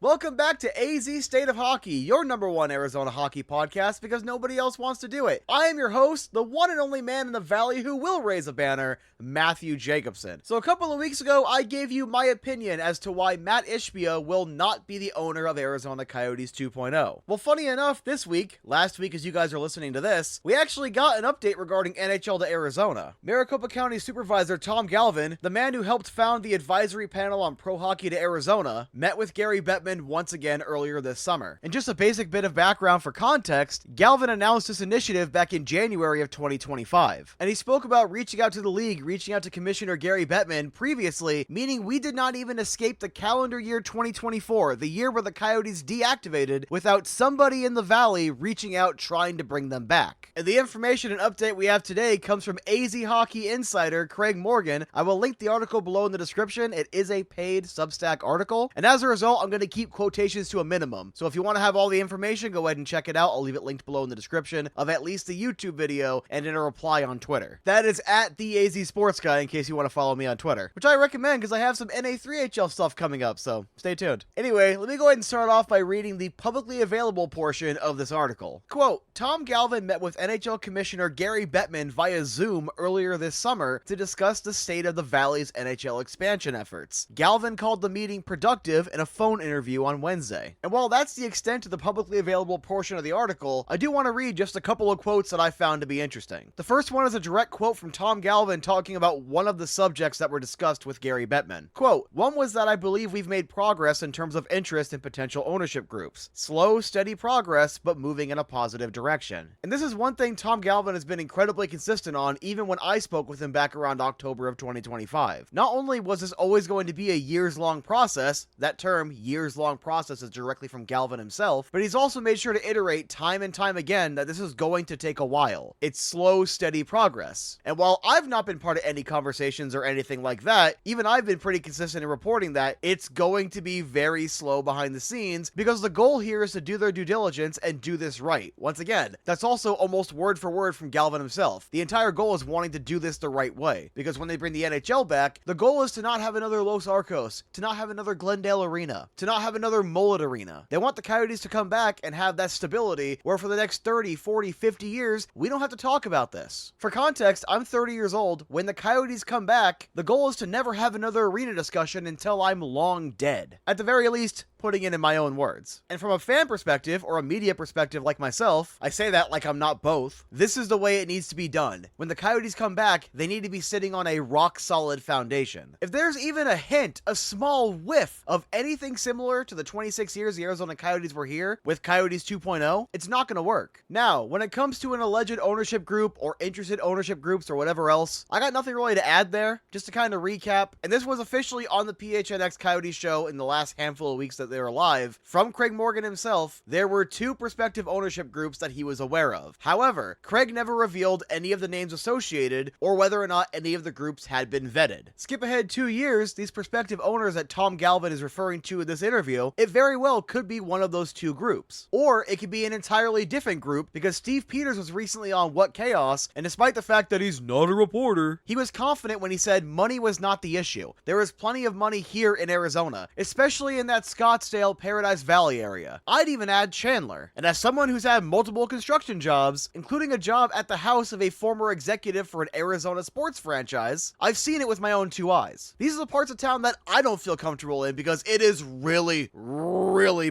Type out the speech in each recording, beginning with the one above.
Welcome back to AZ State of Hockey, your #1 Arizona hockey podcast because nobody else wants to do it. I am your host, the one and only man in the valley who will raise a banner, Matthew Jacobson. So a couple of weeks ago, I gave you my opinion as to why Matt Ishbia will not be the owner of Arizona Coyotes 2.0. Well, funny enough, last week as you guys are listening to this, we actually got an update regarding NHL to Arizona. Maricopa County Supervisor Tom Galvin, the man who helped found the advisory panel on pro hockey to Arizona, met with Gary Bettman once again earlier this summer. And just a basic bit of background for context, Galvin announced this initiative back in January of 2025. And he spoke about reaching out to the league, reaching out to Commissioner Gary Bettman previously, meaning we did not even escape the calendar year 2024, the year where the Coyotes deactivated, without somebody in the valley reaching out trying to bring them back. And the information and update we have today comes from AZ Hockey Insider Craig Morgan. I will link the article below in the description. It is a paid Substack article. And as a result, I'm going to keep quotations to a minimum. So if you want to have all the information, go ahead and check it out. I'll leave it linked below in the description of at least the YouTube video and in a reply on Twitter. That is at the AZ Sports Guy in case you want to follow me on Twitter, which I recommend because I have some NA3HL stuff coming up, so stay tuned. Anyway, let me go ahead and start off by reading the publicly available portion of this article. Quote, Tom Galvin met with NHL Commissioner Gary Bettman via Zoom earlier this summer to discuss the state of the Valley's NHL expansion efforts. Galvin called the meeting productive in a phone interview on Wednesday. And while that's the extent of the publicly available portion of the article, I do want to read just a couple of quotes that I found to be interesting. The first one is a direct quote from Tom Galvin talking about one of the subjects that were discussed with Gary Bettman. Quote, one was that I believe we've made progress in terms of interest in potential ownership groups. Slow, steady progress, but moving in a positive direction. And this is one thing Tom Galvin has been incredibly consistent on even when I spoke with him back around October of 2025. Not only was this always going to be a years-long process, that term, years-long process, is directly from Galvin himself, but he's also made sure to iterate time and time again that this is going to take a while. It's slow, steady progress. And while I've not been part of any conversations or anything like that, even I've been pretty consistent in reporting that it's going to be very slow behind the scenes because the goal here is to do their due diligence and do this right. Once again, that's also almost word for word from Galvin himself. The entire goal is wanting to do this the right way because when they bring the NHL back, the goal is to not have another Los Arcos, to not have another Glendale Arena, to not have another Mullet Arena. They want the Coyotes to come back and have that stability where for the next 30, 40, 50 years, we don't have to talk about this. For context, I'm 30 years old. When the Coyotes come back, the goal is to never have another arena discussion until I'm long dead. At the very least, putting it in my own words. And from a fan perspective, or a media perspective like myself, I say that like I'm not both, this is the way it needs to be done. When the Coyotes come back, they need to be sitting on a rock-solid foundation. If there's even a hint, a small whiff of anything similar to the 26 years the Arizona Coyotes were here, with Coyotes 2.0, it's not going to work. Now, when it comes to an alleged ownership group, or interested ownership groups, or whatever else, I got nothing really to add there, just to kind of recap, and this was officially on the PHNX Coyotes show in the last handful of weeks that they were live. From Craig Morgan himself, there were 2 prospective ownership groups that he was aware of. However, Craig never revealed any of the names associated or whether or not any of the groups had been vetted. Skip ahead 2 years, these prospective owners that Tom Galvin is referring to in this interview, it very well could be one of those 2 groups. Or it could be an entirely different group because Steve Peters was recently on What Chaos, and despite the fact that he's not a reporter, he was confident when he said money was not the issue. There is plenty of money here in Arizona, especially in that Scottsdale, Paradise Valley area. I'd even add Chandler. And as someone who's had multiple construction jobs, including a job at the house of a former executive for an Arizona sports franchise, I've seen it with my own 2 eyes. These are the parts of town that I don't feel comfortable in because it is really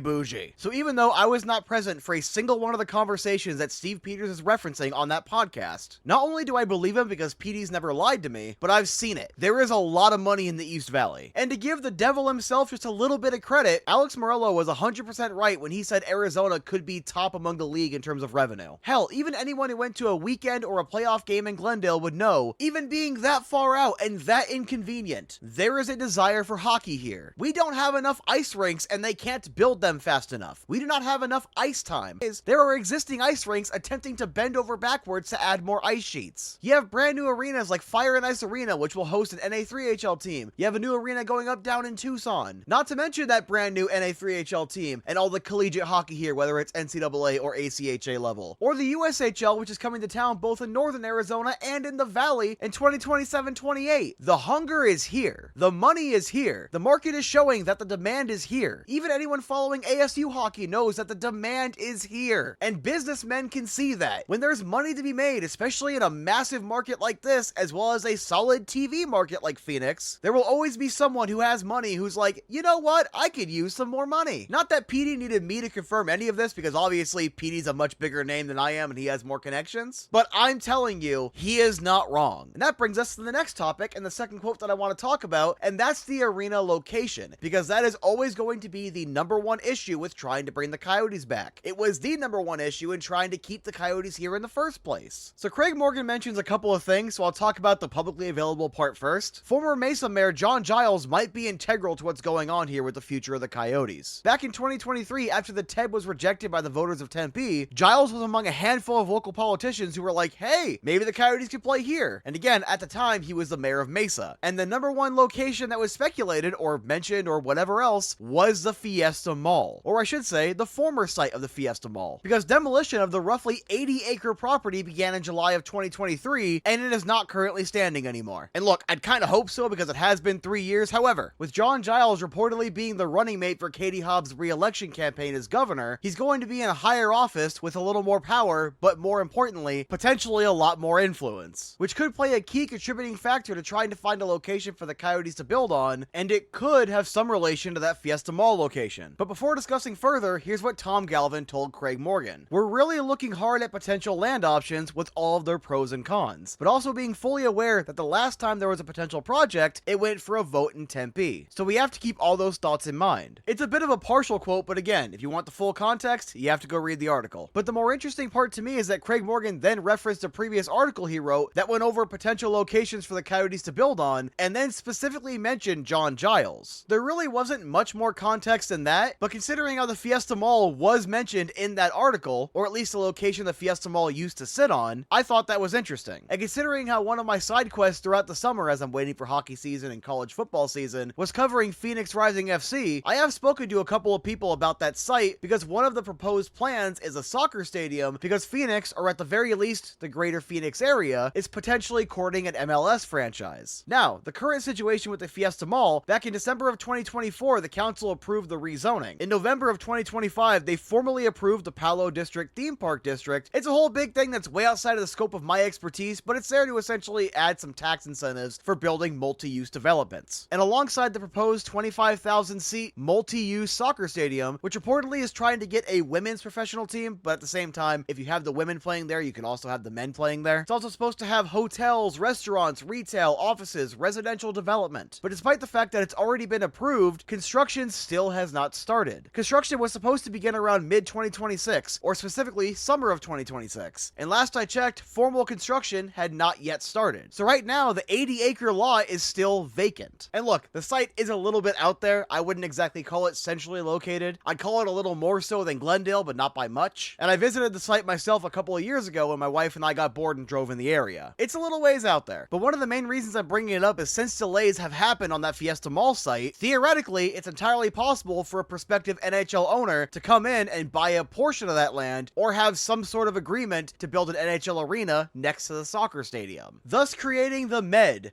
bougie. So even though I was not present for a single one of the conversations that Steve Peters is referencing on that podcast, not only do I believe him because Petey's never lied to me, but I've seen it. There is a lot of money in the East Valley. And to give the devil himself just a little bit of credit, Alex Morello was 100% right when he said Arizona could be top among the league in terms of revenue. Hell, even anyone who went to a weekend or a playoff game in Glendale would know, even being that far out and that inconvenient, there is a desire for hockey here. We don't have enough ice rinks and they can't build them fast enough. We do not have enough ice time. There are existing ice rinks attempting to bend over backwards to add more ice sheets. You have brand new arenas like Fire and Ice Arena, which will host an NA3HL team. You have a new arena going up down in Tucson. Not to mention that brand new NA3HL team and all the collegiate hockey here, whether it's NCAA or ACHA level. Or the USHL, which is coming to town both in northern Arizona and in the Valley in 2027-28. The hunger is here. The money is here. The market is showing that the demand is here. Even anyone following ASU hockey knows that the demand is here. And businessmen can see that. When there's money to be made, especially in a massive market like this, as well as a solid TV market like Phoenix, there will always be someone who has money who's like, you know what, I could use some more money. Not that PD needed me to confirm any of this, because obviously PD's a much bigger name than I am and he has more connections, but I'm telling you, he is not wrong. And that brings us to the next topic and the second quote that I want to talk about, and that's the arena location, because that is always going to be the number one issue with trying to bring the Coyotes back. It was the number one issue in trying to keep the Coyotes here in the first place. So Craig Morgan mentions a couple of things, so I'll talk about the publicly available part first. Former Mesa Mayor John Giles might be integral to what's going on here with the future of the Coyotes. Back in 2023, after the TED was rejected by the voters of Tempe, Giles was among a handful of local politicians who were like, hey, maybe the Coyotes could play here. And again, at the time, he was the mayor of Mesa. And the number one location that was speculated or mentioned or whatever else was the Fiesta Mall. Or I should say, the former site of the Fiesta Mall. Because demolition of the roughly 80-acre property began in July of 2023, and it is not currently standing anymore. And look, I'd kind of hope so because it has been 3 years. However, with John Giles reportedly being the running mate for Katie Hobbs' re-election campaign as governor, he's going to be in a higher office with a little more power, but more importantly, potentially a lot more influence, which could play a key contributing factor to trying to find a location for the Coyotes to build on, and it could have some relation to that Fiesta Mall location. But before discussing further, here's what Tom Galvin told Craig Morgan. We're really looking hard at potential land options with all of their pros and cons, but also being fully aware that the last time there was a potential project, it went for a vote in Tempe. So we have to keep all those thoughts in mind. It's a bit of a partial quote, but again, if you want the full context, you have to go read the article. But the more interesting part to me is that Craig Morgan then referenced a previous article he wrote that went over potential locations for the Coyotes to build on, and then specifically mentioned John Giles. There really wasn't much more context than that, but considering how the Fiesta Mall was mentioned in that article, or at least the location the Fiesta Mall used to sit on, I thought that was interesting. And considering how one of my side quests throughout the summer as I'm waiting for hockey season and college football season was covering Phoenix Rising FC, I have spoken to a couple of people about that site because one of the proposed plans is a soccer stadium because Phoenix, or at the very least the greater Phoenix area, is potentially courting an MLS franchise. Now, the current situation with the Fiesta Mall, back in December of 2024, the council approved the rezoning. In November of 2025, they formally approved the Palo District Theme Park District. It's a whole big thing that's way outside of the scope of my expertise, but it's there to essentially add some tax incentives for building multi-use developments. And alongside the proposed 25,000 seat multi-use soccer stadium, which reportedly is trying to get a women's professional team, but at the same time, if you have the women playing there, you can also have the men playing there. It's also supposed to have hotels, restaurants, retail, offices, residential development. But despite the fact that it's already been approved, construction still has not started. Construction was supposed to begin around mid-2026, or specifically summer of 2026. And last I checked, formal construction had not yet started. So right now, the 80-acre lot is still vacant. And look, the site is a little bit out there. I wouldn't exactly call it centrally located. I'd call it a little more so than Glendale, but not by much. And I visited the site myself a couple of years ago when my wife and I got bored and drove in the area. It's a little ways out there. But one of the main reasons I'm bringing it up is since delays have happened on that Fiesta Mall site, theoretically, it's entirely possible for a prospective NHL owner to come in and buy a portion of that land or have some sort of agreement to build an NHL arena next to the soccer stadium, thus creating the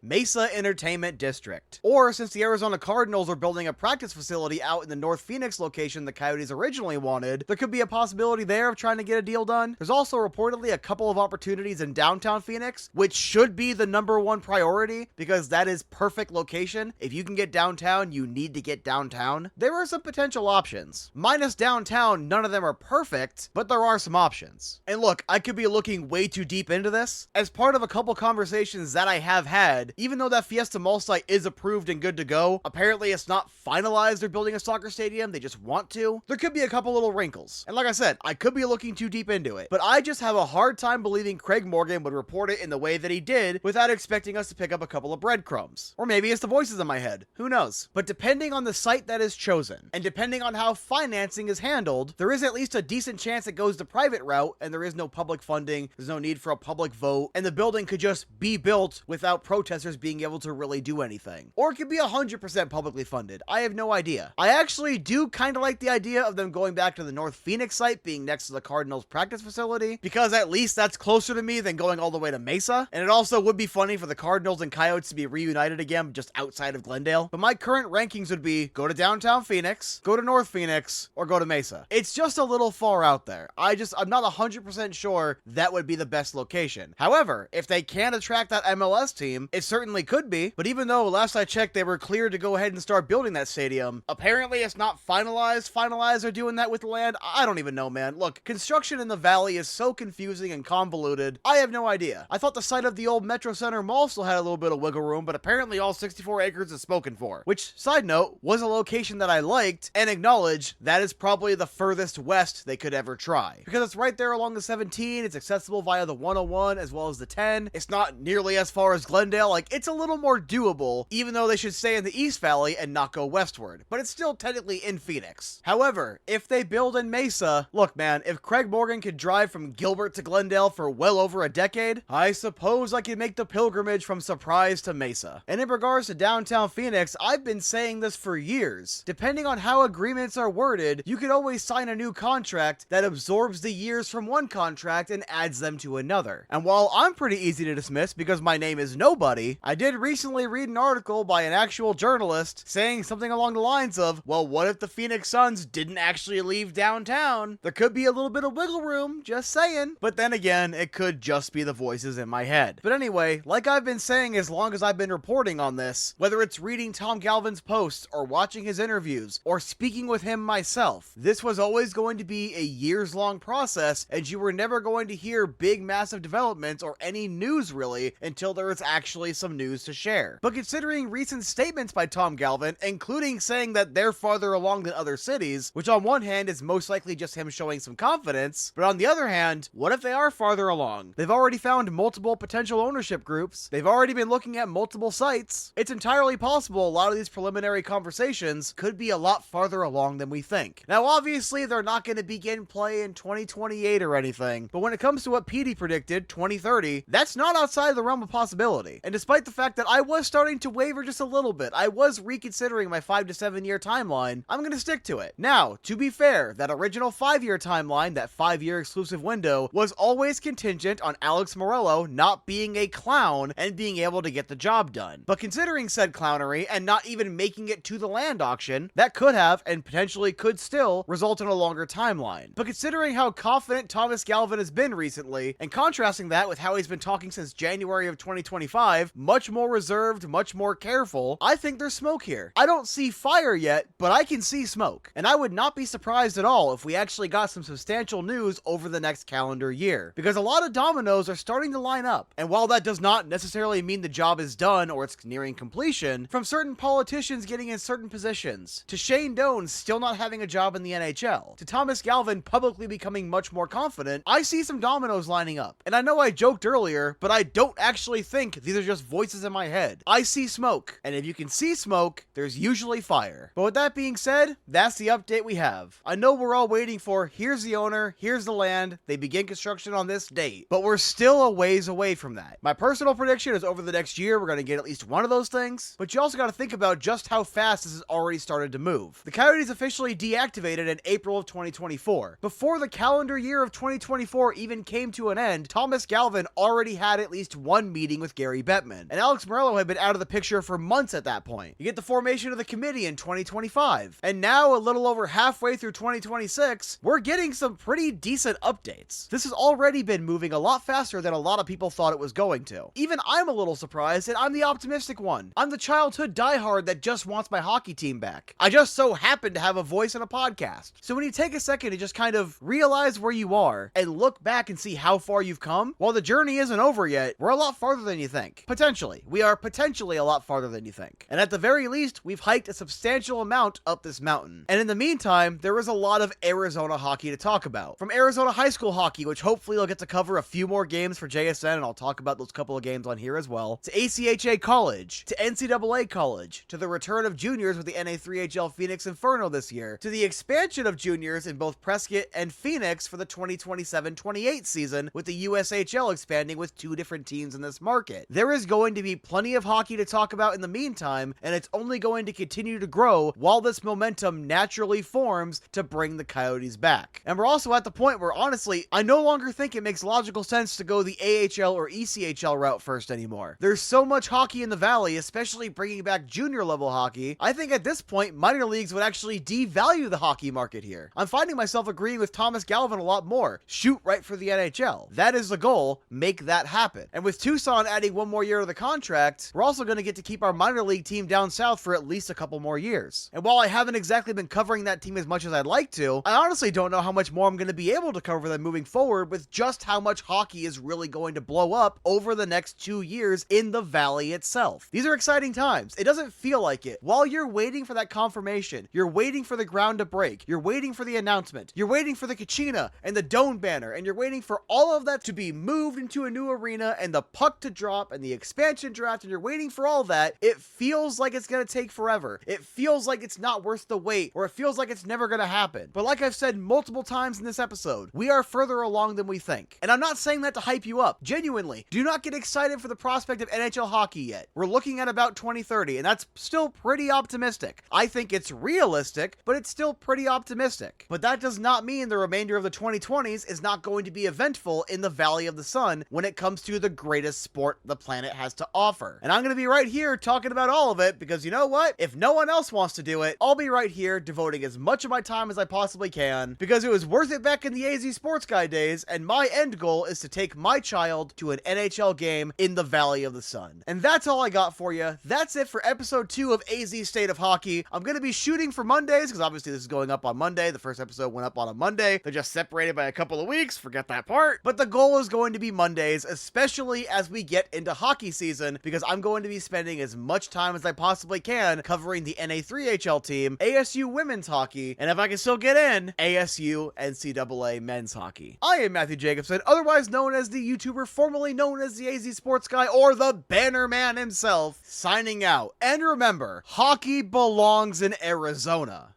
Mesa Entertainment District. Or since the Arizona Cardinals are building a practice facility out in the North Phoenix location the Coyotes originally wanted, there could be a possibility there of trying to get a deal done. There's also reportedly a couple of opportunities in downtown Phoenix, which should be the number one priority because that is perfect location. If you can get downtown, you need to get downtown. There are some potential options. Minus downtown, none of them are perfect, but there are some options. And look, I could be looking way too deep into this. As part of a couple conversations that I have had, even though that Fiesta Mall site is approved and good to go, apparently it's not finalized they're building a soccer stadium, they just want to. There could be a couple little wrinkles. And like I said, I could be looking too deep into it, but I just have a hard time believing Craig Morgan would report it in the way that he did without expecting us to pick up a couple of breadcrumbs. Or maybe it's the voices in my head. Who knows? But depending on the site that is chosen, and depending on how financing is handled, there is at least a decent chance it goes the private route and there is no public funding, there's no need for a public vote, and the building could just be built without protesters being able to really do anything. Or it could be 100% publicly funded. I have no idea. I actually do kind of like the idea of them going back to the North Phoenix site being next to the Cardinals practice facility, because at least that's closer to me than going all the way to Mesa. And it also would be funny for the Cardinals and Coyotes to be reunited again just outside of Glendale. But my current rankings would be go to downtown Phoenix, go to North Phoenix, or go to Mesa. It's just a little far out there. I'm not 100% sure that would be the best location. However, if they can attract that MLS team, it certainly could be. But even though last I checked they were cleared to go ahead and start building that stadium, apparently it's not finalized or doing that with the land. I don't even know, man. Look, construction in the valley is so confusing and convoluted. I have no idea. I thought the site of the old Metro Center Mall still had a little bit of wiggle room, but apparently all 64 acres is spoken for. Which, side note, was a location that I liked and acknowledge that is probably the furthest west they could ever try. Because it's right there along the 17, it's accessible via the 101 as well as the 10. It's not nearly as far as Glendale. Like, it's a little more doable, even though they should stay in the East Valley and not go westward. But it's still technically in Phoenix. However, if they build in Mesa, look man, if Craig Morgan could drive from Gilbert to Glendale for well over a decade, I suppose I could make the pilgrimage from Surprise to Mesa. And in regards to downtown Phoenix, I've been saying this for years. Depending on how agreements are worded, you could always sign a new contract that absorbs the years from one contract and adds them to another. And while I'm pretty easy to dismiss because my name is nobody, I did recently read an article by an actual journalist saying something along the lines of, well, what if the Phoenix Suns didn't actually leave downtown? There could be a little bit of wiggle room, just saying. But then again, it could just be the voices in my head. But anyway, like I've been saying as long as I've been reporting on this, whether it's reading Tom Galvin's posts or watching his interviews or speaking with him myself, this was always going to be a years-long process, and you were never going to hear big massive developments or any news really until there was actually some news to share. But considering recent statements by Tom Galvin, including saying that they're farther along than other cities, which on one hand is most likely just him showing some confidence, but on the other hand, what if they are farther along? They've already found multiple potential ownership groups, they've already been looking at multiple sites. It's entirely possible a lot of these preliminary conversations could be a lot farther along than we think. Now obviously they're not going to begin play in 2028 or anything, but when it comes to what Petey predicted, 2030, that's not outside the realm of possibility. And despite the fact that I was starting to waver just a little bit, I was reconsidering my 5 to 7 year timeline, I'm going to stick to it. Now, to be fair, that original 5-year timeline, that 5-year exclusive window, was always contingent on Alex Morello not being a clown and being able to get the job done. But considering said clownery and not even making it to the land auction, that could have and potentially could still result in a longer timeline. But considering how confident Thomas Galvin has been recently, and contrasting that with how he's been talking since January of 2025, much more reserved, much more careful, I think there's smoke here. I don't see fire yet, but I can see smoke. And I would not be surprised at all if we actually got some substantial news over the next calendar year, because a lot of dominoes are starting to line up. And while that does not necessarily mean the job is done or it's nearing completion, from certain politicians getting in certain positions, to Shane Doan still not having a job in the NHL, to Thomas Galvin publicly becoming much more confident, I see some dominoes lining up. And I know I joked earlier, but I don't actually think these are just voices in my head. I see smoke, and if you can see smoke, there's usually fire. But with that being said, that's the update we have. I know we're all waiting for, here's the owner, here's the land, they begin construction on this date, but we're still a ways away from that. My personal prediction is over the next year, we're going to get at least one of those things, but you also got to think about just how fast this has already started to move. The Coyotes officially deactivated in April of 2024. Before the calendar year of 2024 even came to an end, Thomas Galvin already had at least one meeting with Gary Bettman, and Alex Morello had been out of the picture for months at that point. You get the formation of the committee in 2025, and now a little over halfway through 2026, we're getting some pretty decent updates. This has already been moving a lot faster than a lot of people thought it was going to. Even I'm a little surprised, and I'm the optimistic one. I'm the childhood diehard that just wants my hockey team back. I just so happen to have a voice in a podcast. So when you take a second to just kind of realize where you are and look back and see how far you've come, while the journey isn't over yet, we're a lot farther than you think. Potentially. We are potentially a lot farther than you think. And at the very least, we've hiked a substantial amount up this mountain. And in the meantime, there is a lot of Arizona hockey to talk about. From Arizona high school hockey, which hopefully I'll get to cover a few more games for JSN, and I'll talk about those couple of games on here as well, to ACHA college, to NCAA college, to the return of juniors with the NA3HL Phoenix Inferno this year, to the expansion of juniors in both Prescott and Phoenix for the 2027-28 season, with the USHL expanding with 2 different teams in this market. There is going to be plenty of hockey to talk about in the meantime, and it's only going to continue to grow go while this momentum naturally forms to bring the Coyotes back. And we're also at the point where, honestly, I no longer think it makes logical sense to go the AHL or ECHL route first anymore. There's so much hockey in the Valley, especially bringing back junior level hockey. I think at this point, minor leagues would actually devalue the hockey market here. I'm finding myself agreeing with Thomas Galvin a lot more. Shoot right for the NHL. That is the goal. Make that happen. And with Tucson adding one more year to the contract, we're also going to get to keep our minor league team down south for at least a couple more years. And while I haven't exactly been covering that team as much as I'd like to, I honestly don't know how much more I'm going to be able to cover them moving forward with just how much hockey is really going to blow up over the next 2 years in the Valley itself. These are exciting times. It doesn't feel like it. While you're waiting for that confirmation, you're waiting for the ground to break, you're waiting for the announcement, you're waiting for the Kachina and the Dome banner, and you're waiting for all of that to be moved into a new arena and the puck to drop and the expansion draft, and you're waiting for all that, it feels like it's going to take forever. It feels like it's not worth the wait, or it feels like it's never going to happen. But like I've said multiple times in this episode, we are further along than we think. And I'm not saying that to hype you up. Genuinely, do not get excited for the prospect of NHL hockey yet. We're looking at about 2030, and that's still pretty optimistic. I think it's realistic, but it's still pretty optimistic. But that does not mean the remainder of the 2020s is not going to be eventful in the Valley of the Sun when it comes to the greatest sport the planet has to offer. And I'm going to be right here talking about all of it because you know what? If no one else wants to do it, I'll be right here devoting as much of my time as I possibly can because it was worth it back in the AZ Sports Guy days, and my end goal is to take my child to an NHL game in the Valley of the Sun. And that's all I got for you. That's it for episode 2 of AZ State of Hockey. I'm going to be shooting for Mondays because obviously this is going up on Monday. The first episode went up on a Monday. They're just separated by a couple of weeks. Forget that part. But the goal is going to be Mondays, especially as we get into hockey season, because I'm going to be spending as much time as I possibly can covering the NA3HL team, ASU women's hockey, and if I can still get in, ASU NCAA men's hockey. I am Matthew Jacobson, otherwise known as the YouTuber formerly known as the AZ Sports Guy or the Banner Man himself, signing out. And remember, hockey belongs in Arizona.